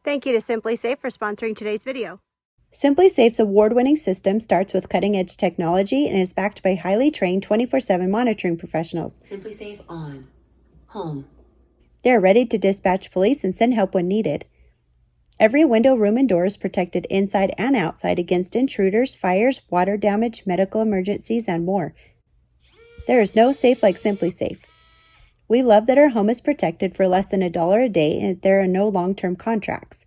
Thank you to SimpliSafe for sponsoring today's video. SimpliSafe's award-winning system starts with cutting-edge technology and is backed by highly trained 24/7 monitoring professionals. SimpliSafe on. Home. They are ready to dispatch police and send help when needed. Every window, room, and door is protected inside and outside against intruders, fires, water damage, medical emergencies, and more. There is no safe like SimpliSafe. We love that our home is protected for less than $1 a day and there are no long-term contracts.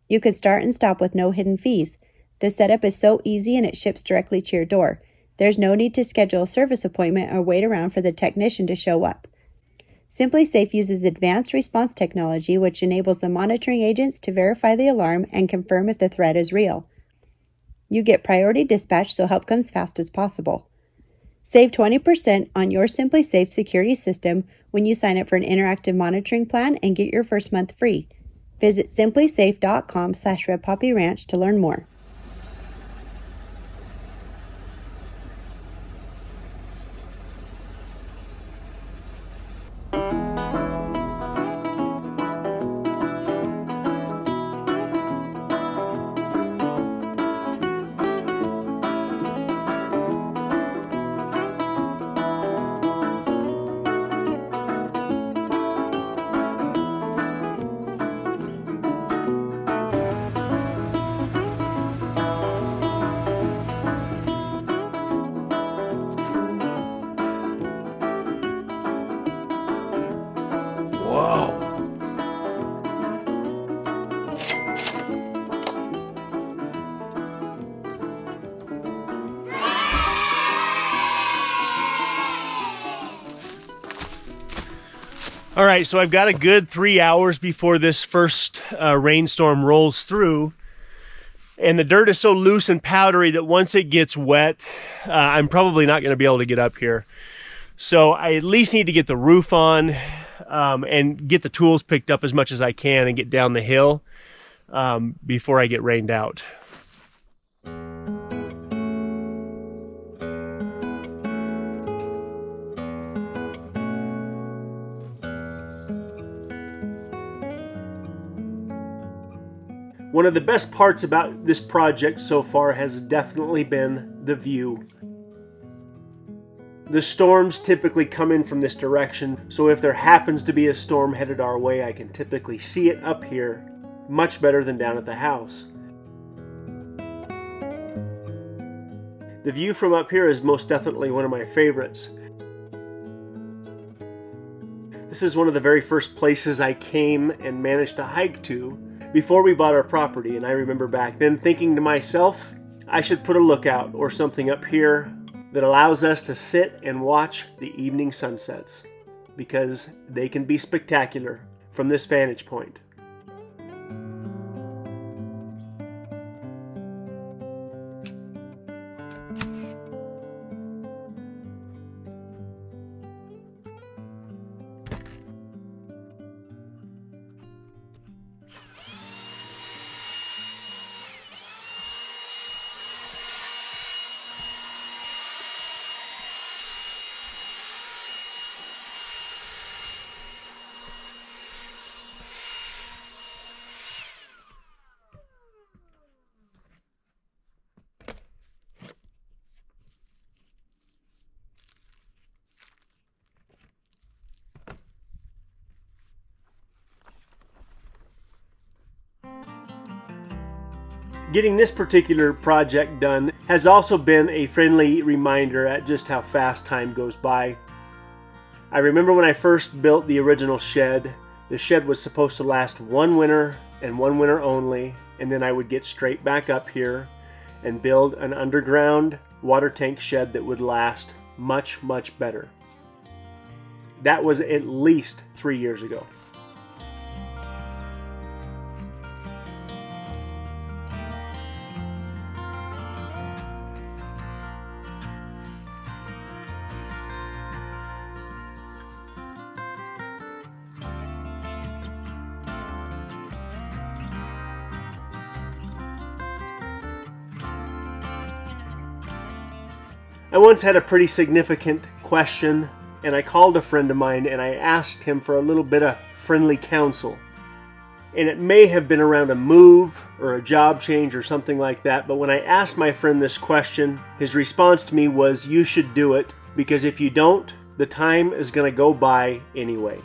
You could start and stop with no hidden fees. The setup is so easy and it ships directly to your door. There's no need to schedule a service appointment or wait around for the technician to show up. SimpliSafe uses advanced response technology which enables the monitoring agents to verify the alarm and confirm if the threat is real. You get priority dispatch so help comes fast as possible. Save 20% on your SimpliSafe security system when you sign up for an interactive monitoring plan and get your first month free. Visit simplisafe.com/redpoppyranch to learn more. Whoa. All right, so I've got a good 3 hours before this first rainstorm rolls through. And the dirt is so loose and powdery that once it gets wet, I'm probably not going to be able to get up here. So I at least need to get the roof on and get the tools picked up as much as I can and get down the hill before I get rained out. One of the best parts about this project so far has definitely been the view. The storms typically come in from this direction, so if there happens to be a storm headed our way, I can typically see it up here much better than down at the house. The view from up here is most definitely one of my favorites. This is one of the very first places I came and managed to hike to before we bought our property, and I remember back then thinking to myself, I should put a lookout or something up here that allows us to sit and watch the evening sunsets, because they can be spectacular from this vantage point. Getting this particular project done has also been a friendly reminder at just how fast time goes by. I remember when I first built the original shed, the shed was supposed to last one winter and one winter only, and then I would get straight back up here and build an underground water tank shed that would last much, much better. That was at least 3 years ago. I once had a pretty significant question, and I called a friend of mine and I asked him for a little bit of friendly counsel. And it may have been around a move or a job change or something like that, but when I asked my friend this question, his response to me was, you should do it, because if you don't, the time is going to go by anyway.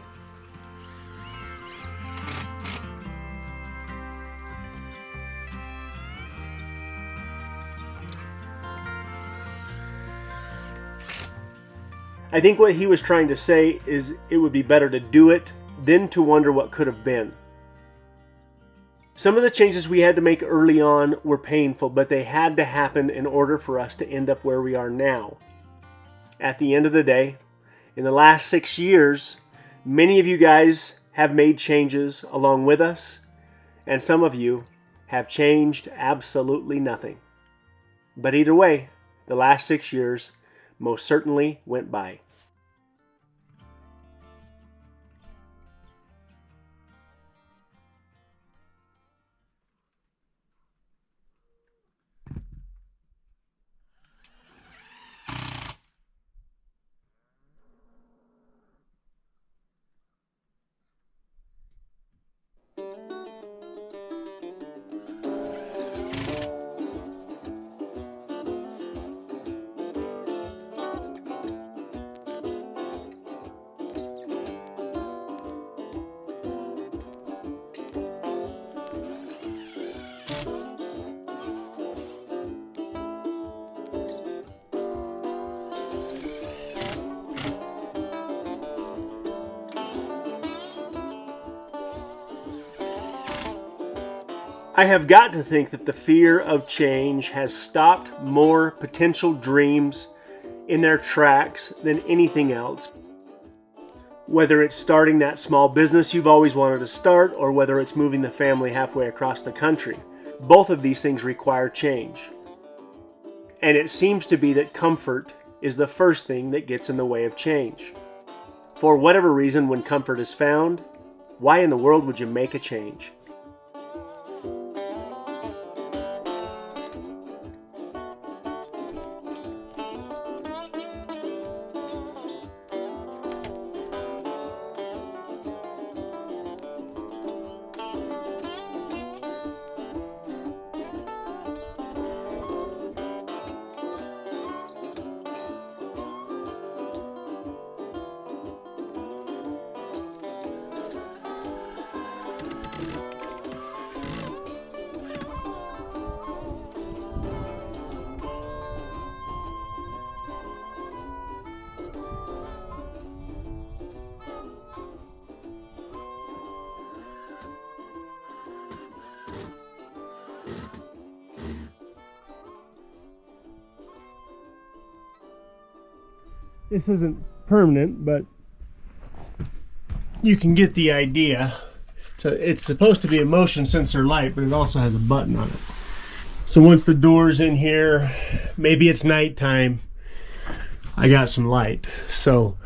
I think what he was trying to say is it would be better to do it than to wonder what could have been. Some of the changes we had to make early on were painful, but they had to happen in order for us to end up where we are now. At the end of the day, in the last 6 years, many of you guys have made changes along with us, and some of you have changed absolutely nothing. But either way, the last 6 years most certainly went by. I have got to think that the fear of change has stopped more potential dreams in their tracks than anything else. Whether it's starting that small business you've always wanted to start, or whether it's moving the family halfway across the country, both of these things require change. And it seems to be that comfort is the first thing that gets in the way of change. For whatever reason, when comfort is found, why in the world would you make a change? This isn't permanent, but you can get the idea. So it's supposed to be a motion sensor light, but it also has a button on it. So once the door's in here, maybe it's nighttime, I got some light. So,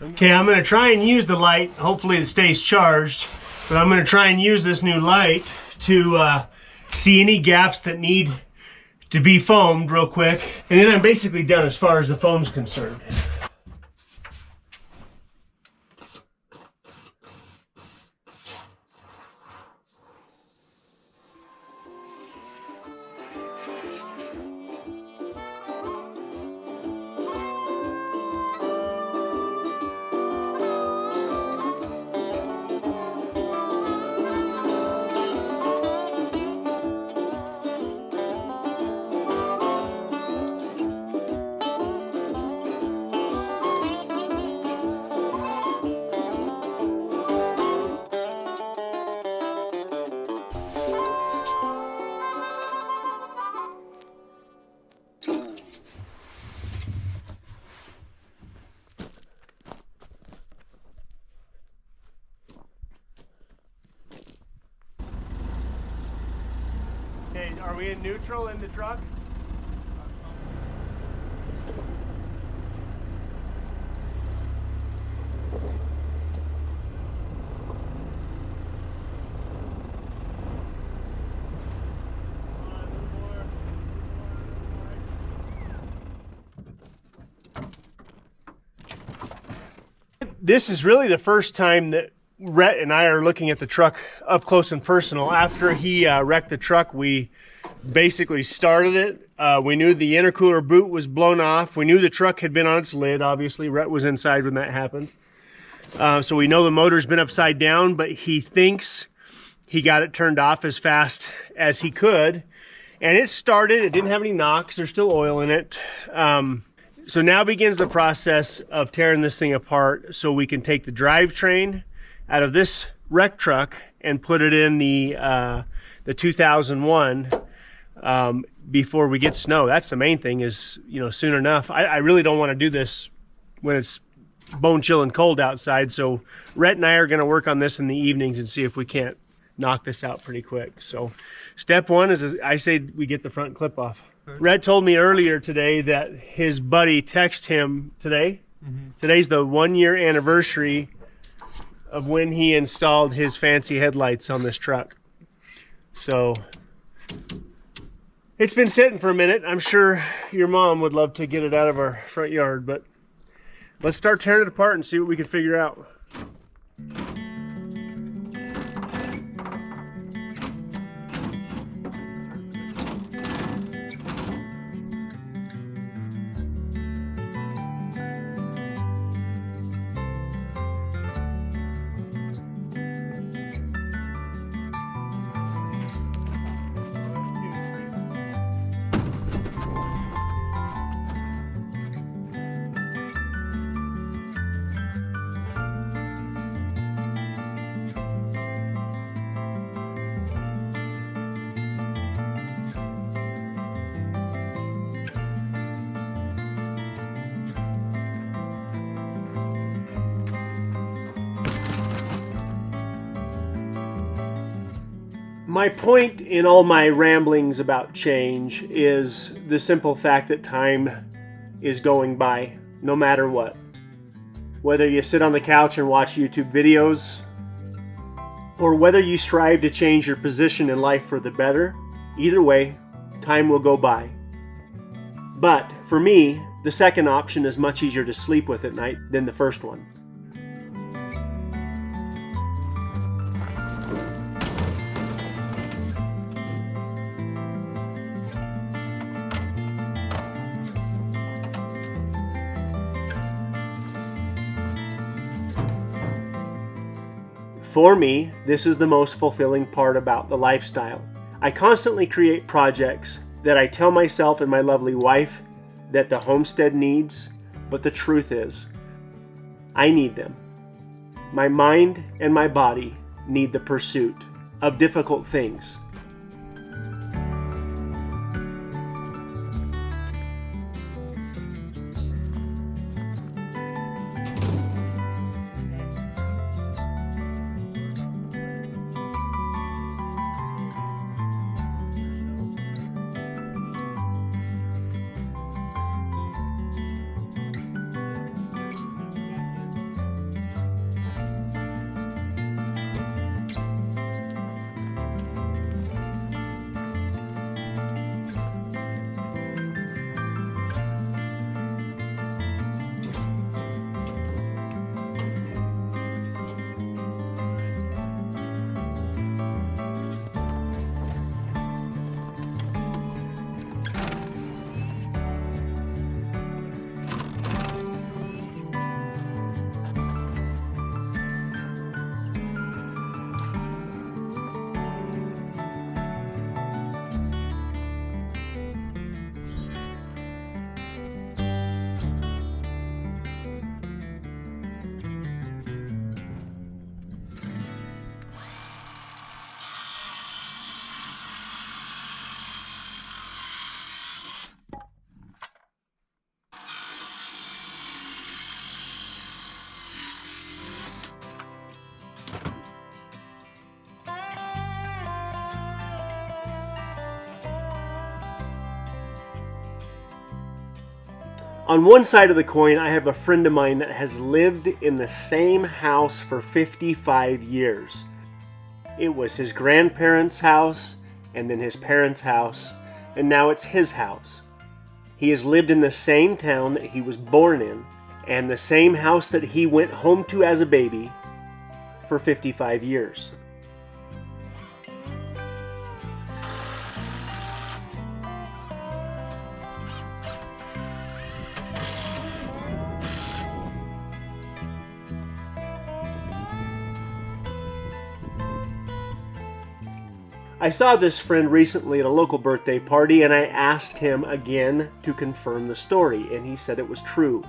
okay, I'm gonna try and use the light. Hopefully it stays charged, but I'm gonna try and use this new light to see any gaps that need to be foamed real quick. And then I'm basically done as far as the foam's concerned. Okay, are we in neutral in the truck? This is really the first time that Rhett and I are looking at the truck up close and personal. After he wrecked the truck, we basically started it. We knew the intercooler boot was blown off. We knew the truck had been on its lid. Obviously, Rhett was inside when that happened. So we know the motor's been upside down, but he thinks he got it turned off as fast as he could. And it started. It didn't have any knocks. There's still oil in it. So now begins the process of tearing this thing apart so we can take the drivetrain out of this wreck truck and put it in the 2001 before we get snow. That's the main thing, is, you know, soon enough. I really don't want to do this when it's bone chilling cold outside. So Rhett and I are going to work on this in the evenings and see if we can't knock this out pretty quick. So step one is, I say, we get the front clip off. Rhett told me earlier today that his buddy texted him today. Today's the 1 year anniversary of when he installed his fancy headlights on this truck. So it's been sitting for a minute. I'm sure your mom would love to get it out of our front yard, but let's start tearing it apart and see what we can figure out. My point in all my ramblings about change is the simple fact that time is going by, no matter what. Whether you sit on the couch and watch YouTube videos, or whether you strive to change your position in life for the better, either way, time will go by. But for me, the second option is much easier to sleep with at night than the first one. For me, this is the most fulfilling part about the lifestyle. I constantly create projects that I tell myself and my lovely wife that the homestead needs, but the truth is, I need them. My mind and my body need the pursuit of difficult things. On one side of the coin, I have a friend of mine that has lived in the same house for 55 years. It was his grandparents' house, and then his parents' house, and now it's his house. He has lived in the same town that he was born in, and the same house that he went home to as a baby for 55 years. I saw this friend recently at a local birthday party, and I asked him again to confirm the story, and he said it was true.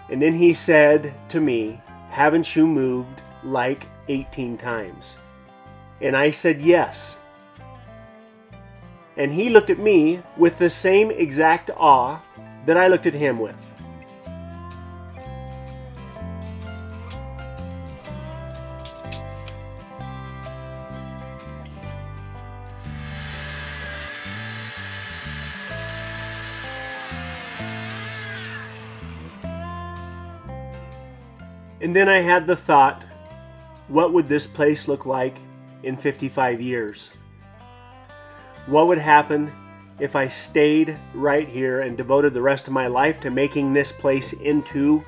And then he said to me, "Haven't you moved like 18 times?" And I said yes. And he looked at me with the same exact awe that I looked at him with. And then I had the thought, what would this place look like in 55 years? What would happen if I stayed right here and devoted the rest of my life to making this place into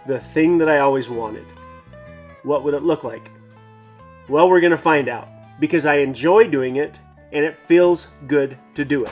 the thing that I always wanted? What would it look like? Well, we're going to find out, because I enjoy doing it and it feels good to do it.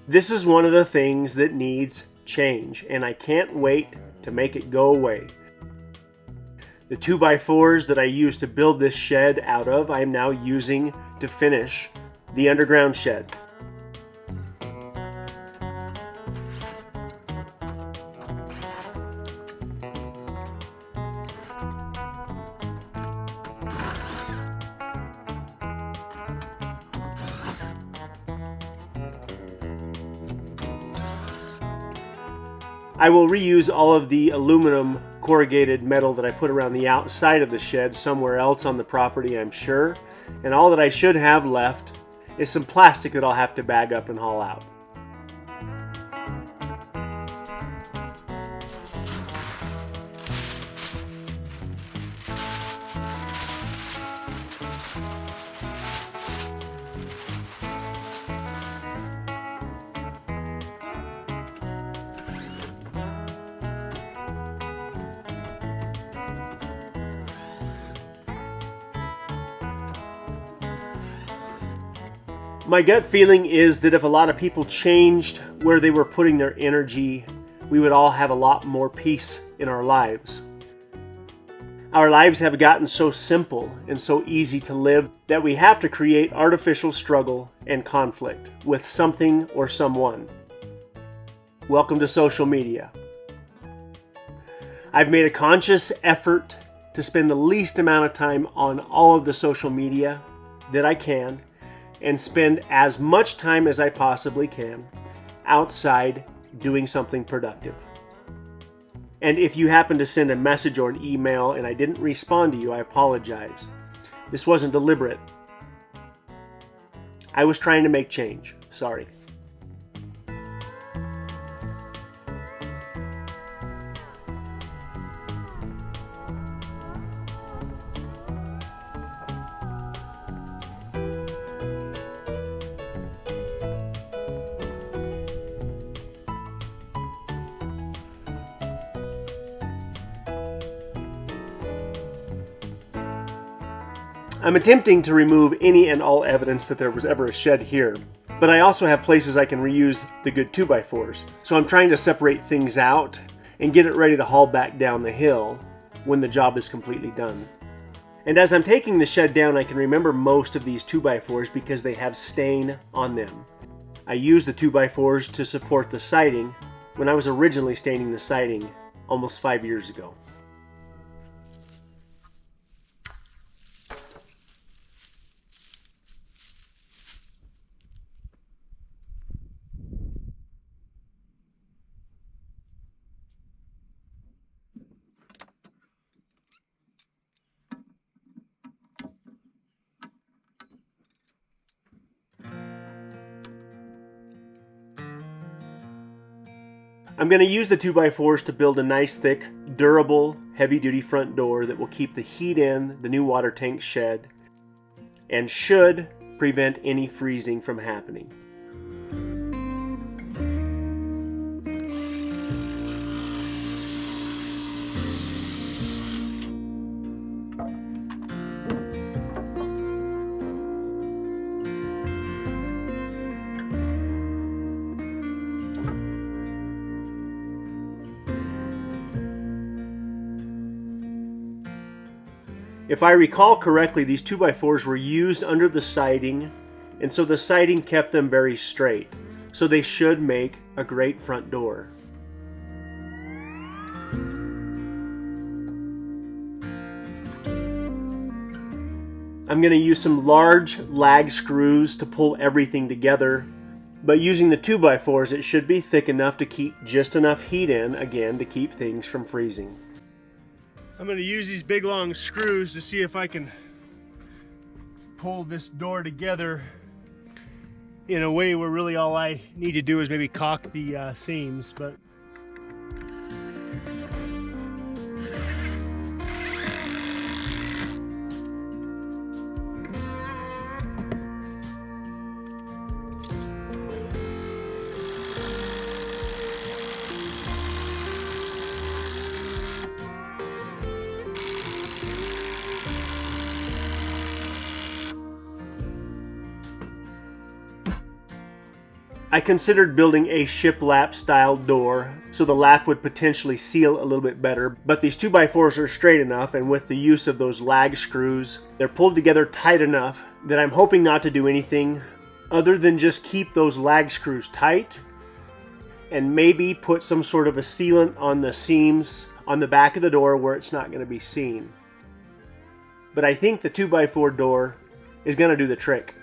This is one of the things that needs change, and I can't wait to make it go away. The 2x4s that I used to build this shed out of, I am now using to finish the underground shed. I will reuse all of the aluminum corrugated metal that I put around the outside of the shed somewhere else on the property, I'm sure. And all that I should have left is some plastic that I'll have to bag up and haul out. My gut feeling is that if a lot of people changed where they were putting their energy, we would all have a lot more peace in our lives. Our lives have gotten so simple and so easy to live that we have to create artificial struggle and conflict with something or someone. Welcome to social media. I've made a conscious effort to spend the least amount of time on all of the social media that I can, and spend as much time as I possibly can outside doing something productive. And if you happen to send a message or an email and I didn't respond to you, I apologize. This wasn't deliberate. I was trying to make change. Sorry. I'm attempting to remove any and all evidence that there was ever a shed here, but I also have places I can reuse the good 2x4s. So I'm trying to separate things out and get it ready to haul back down the hill when the job is completely done. And as I'm taking the shed down, I can remember most of these 2x4s because they have stain on them. I used the 2x4s to support the siding when I was originally staining the siding almost 5 years ago. I'm going to use the 2x4s to build a nice thick, durable, heavy-duty front door that will keep the heat in the new water tank shed and should prevent any freezing from happening. If I recall correctly, these 2x4s were used under the siding, and so the siding kept them very straight. So they should make a great front door. I'm going to use some large lag screws to pull everything together, but using the 2x4s it should be thick enough to keep just enough heat in, again, to keep things from freezing. I'm going to use these big long screws to see if I can pull this door together in a way where really all I need to do is maybe caulk the seams, but I considered building a shiplap style door so the lap would potentially seal a little bit better, but these 2x4s are straight enough, and with the use of those lag screws, they're pulled together tight enough that I'm hoping not to do anything other than just keep those lag screws tight and maybe put some sort of a sealant on the seams on the back of the door where it's not going to be seen. But I think the 2x4 door is going to do the trick.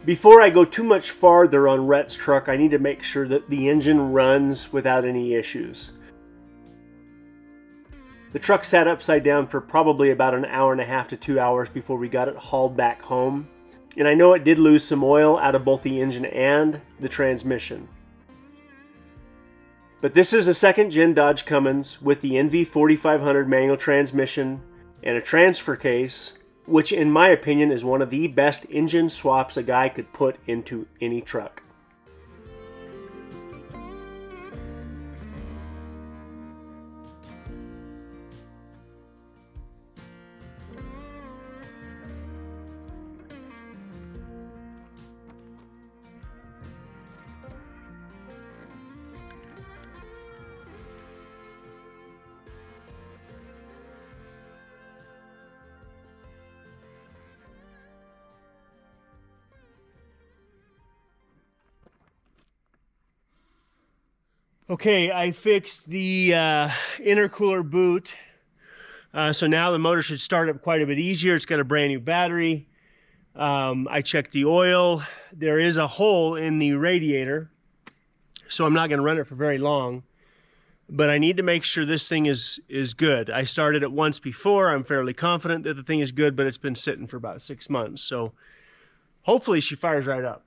Before I go too much farther on Rhett's truck, I need to make sure that the engine runs without any issues. The truck sat upside down for probably about an hour and a half to 2 hours before we got it hauled back home. And I know it did lose some oil out of both the engine and the transmission. But this is a second-gen Dodge Cummins with the NV4500 manual transmission and a transfer case, which in my opinion is one of the best engine swaps a guy could put into any truck. Okay, I fixed the intercooler boot, so now the motor should start up quite a bit easier. It's got a brand new battery. I checked the oil. There is a hole in the radiator, so I'm not going to run it for very long. But I need to make sure this thing is good. I started it once before. I'm fairly confident that the thing is good, but it's been sitting for about 6 months. So hopefully she fires right up.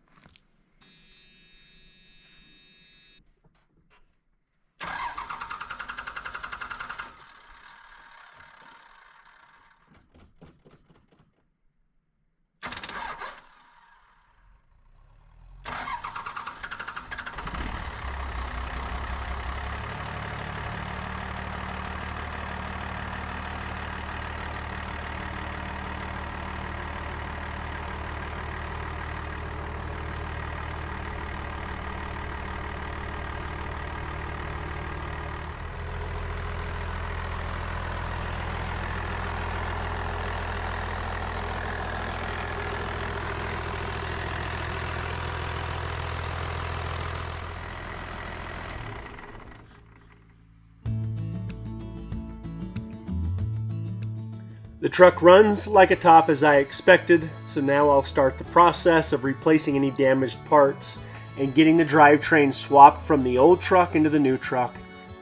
The truck runs like a top as I expected, so now I'll start the process of replacing any damaged parts and getting the drivetrain swapped from the old truck into the new truck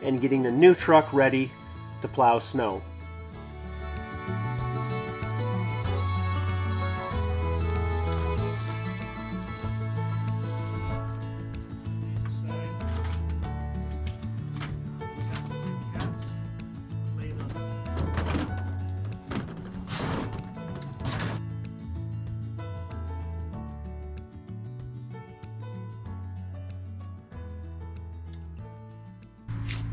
and getting the new truck ready to plow snow.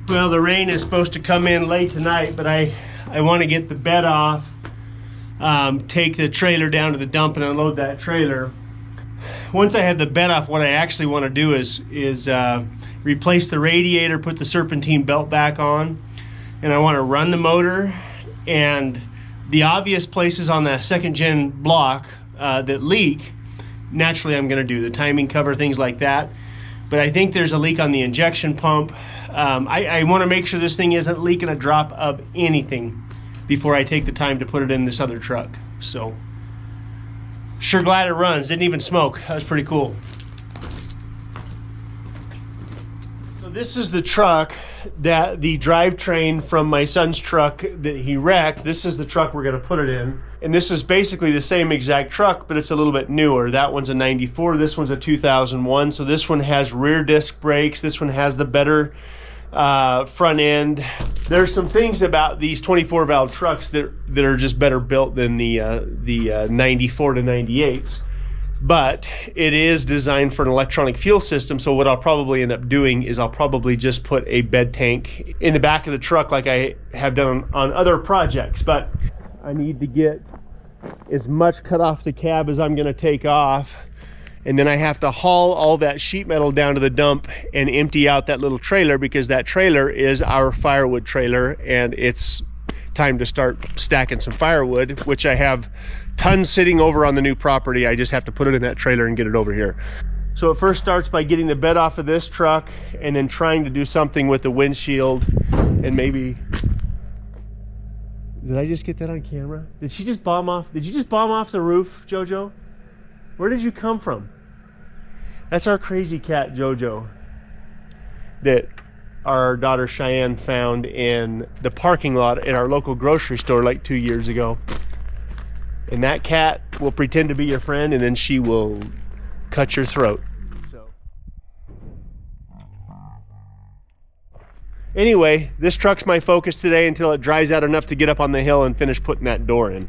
Well, the rain is supposed to come in late tonight, but I want to get the bed off, take the trailer down to the dump and unload that trailer. Once I have the bed off, what I actually want to do is replace the radiator, put the serpentine belt back on, and I want to run the motor. And the obvious places on the second gen block that leak, naturally I'm going to do the timing cover, things like that. But I think there's a leak on the injection pump. I want to make sure this thing isn't leaking a drop of anything before I take the time to put it in this other truck. So, sure glad it runs. Didn't even smoke. That was pretty cool. So this is the truck that the drivetrain from my son's truck that he wrecked. This is the truck we're going to put it in. And this is basically the same exact truck, but it's a little bit newer. That one's a 94. This one's a 2001. So this one has rear disc brakes. This one has the better front end. There's some things about these 24 valve trucks that are just better built than the 94 to 98s. But it is designed for an electronic fuel system, so what I'll probably end up doing is I'll probably just put a bed tank in the back of the truck like I have done on other projects. But I need to get as much cut off the cab as I'm going to take off, and then I have to haul all that sheet metal down to the dump and empty out that little trailer, because that trailer is our firewood trailer, and it's time to start stacking some firewood, which I have tons sitting over on the new property. I just have to put it in that trailer and get it over here. So it first starts by getting the bed off of this truck and then trying to do something with the windshield. And maybe, did I just get that on camera? Did she just bomb off? Did you just bomb off the roof, Jojo? Where did you come from? That's our crazy cat, Jojo, that our daughter Cheyenne found in the parking lot at our local grocery store like 2 years ago. And that cat will pretend to be your friend, and then she will cut your throat. So, anyway, this truck's my focus today until it dries out enough to get up on the hill and finish putting that door in.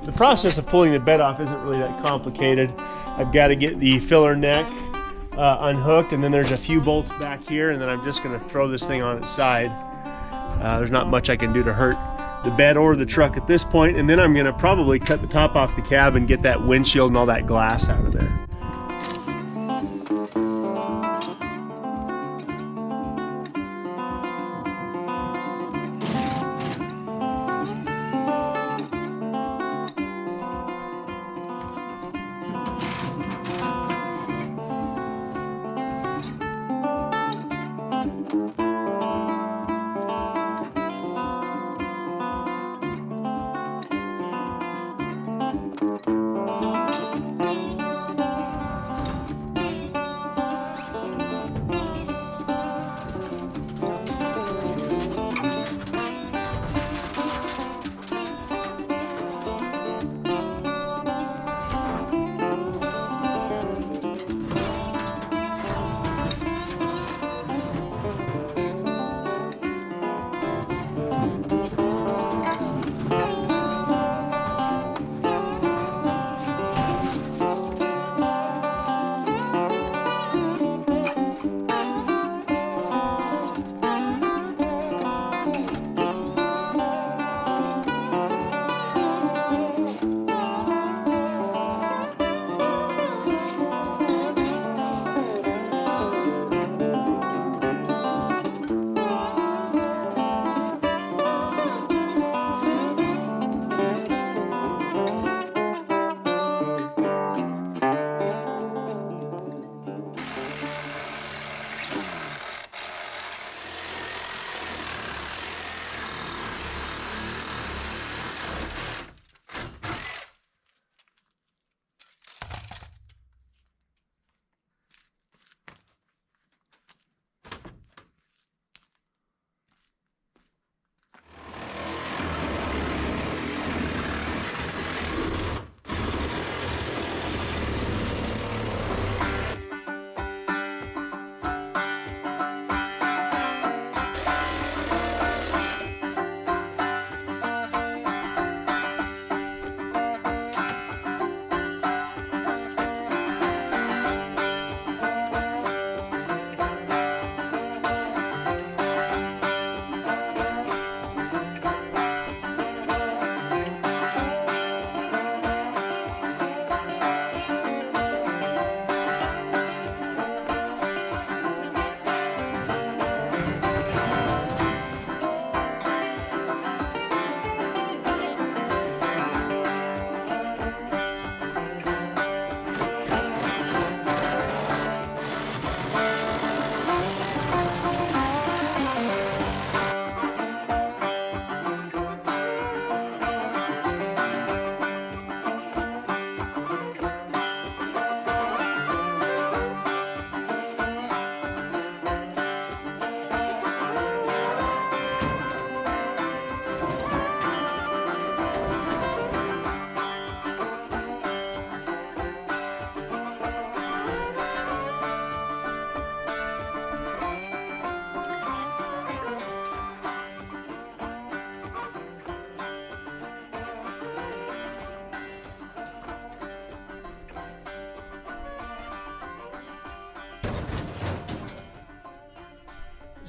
The process of pulling the bed off isn't really that complicated. I've got to get the filler neck unhooked, and then there's a few bolts back here, and then I'm just going to throw this thing on its side. There's not much I can do to hurt the bed or the truck at this point, and then I'm going to probably cut the top off the cab and get that windshield and all that glass out of there.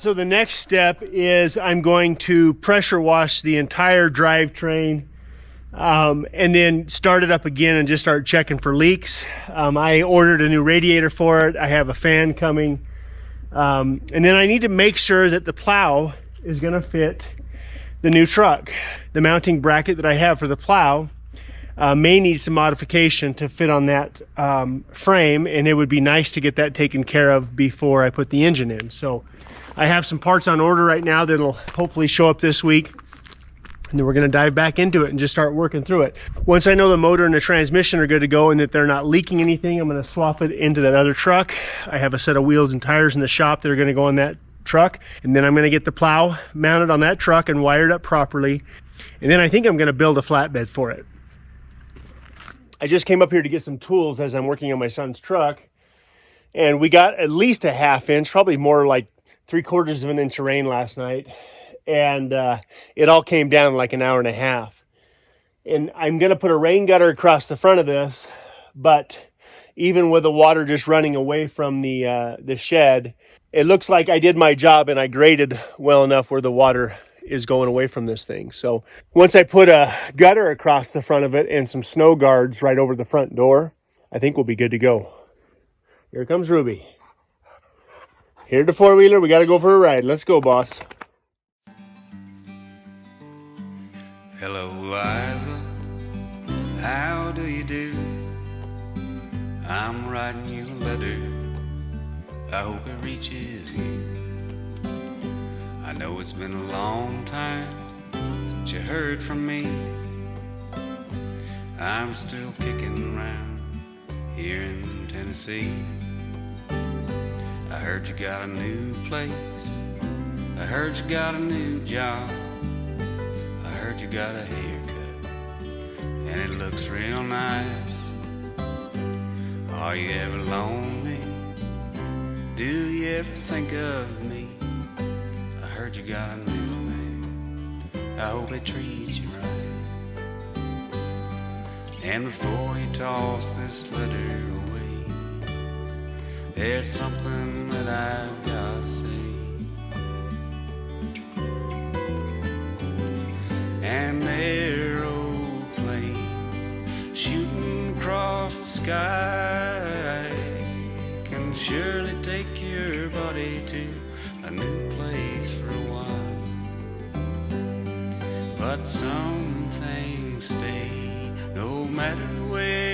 So the next step is I'm going to pressure wash the entire drivetrain and then start it up again and just start checking for leaks. I ordered a new radiator for it. I have a fan coming. And then I need to make sure that the plow is going to fit the new truck. The mounting bracket that I have for the plow may need some modification to fit on that frame, and it would be nice to get that taken care of before I put the engine in. So I have some parts on order right now that'll hopefully show up this week, and then we're going to dive back into it and just start working through it. Once I know the motor and the transmission are good to go and that they're not leaking anything, I'm going to swap it into that other truck. I have a set of wheels and tires in the shop that are going to go on that truck, and then I'm going to get the plow mounted on that truck and wired up properly, and then I think I'm going to build a flatbed for it. I just came up here to get some tools as I'm working on my son's truck, and we got at least a ½ inch, probably more like 3/4 of an inch of rain last night, and it all came down in like an hour and a half. And I'm going to put a rain gutter across the front of this, but even with the water just running away from the shed, it looks like I did my job and I graded well enough where the water is going away from this thing. So once I put a gutter across the front of it and some snow guards right over the front door, I think we'll be good to go. Here comes Ruby. Here's the four-wheeler. We got to go for a ride. Let's go, boss. Hello, Liza. How do you do? I'm writing you a letter. I hope it reaches you. I know it's been a long time since you heard from me. I'm still kicking around here in Tennessee. I heard you got a new place. I heard you got a new job. I heard you got a haircut and it looks real nice. Are you ever lonely? Do you ever think of me? I heard you got a new man. I hope it treats you right. And before you toss this letter away, there's something that I've got to say. An aeroplane shooting across the sky can surely take your body to a new place for a while. But some things stay no matter where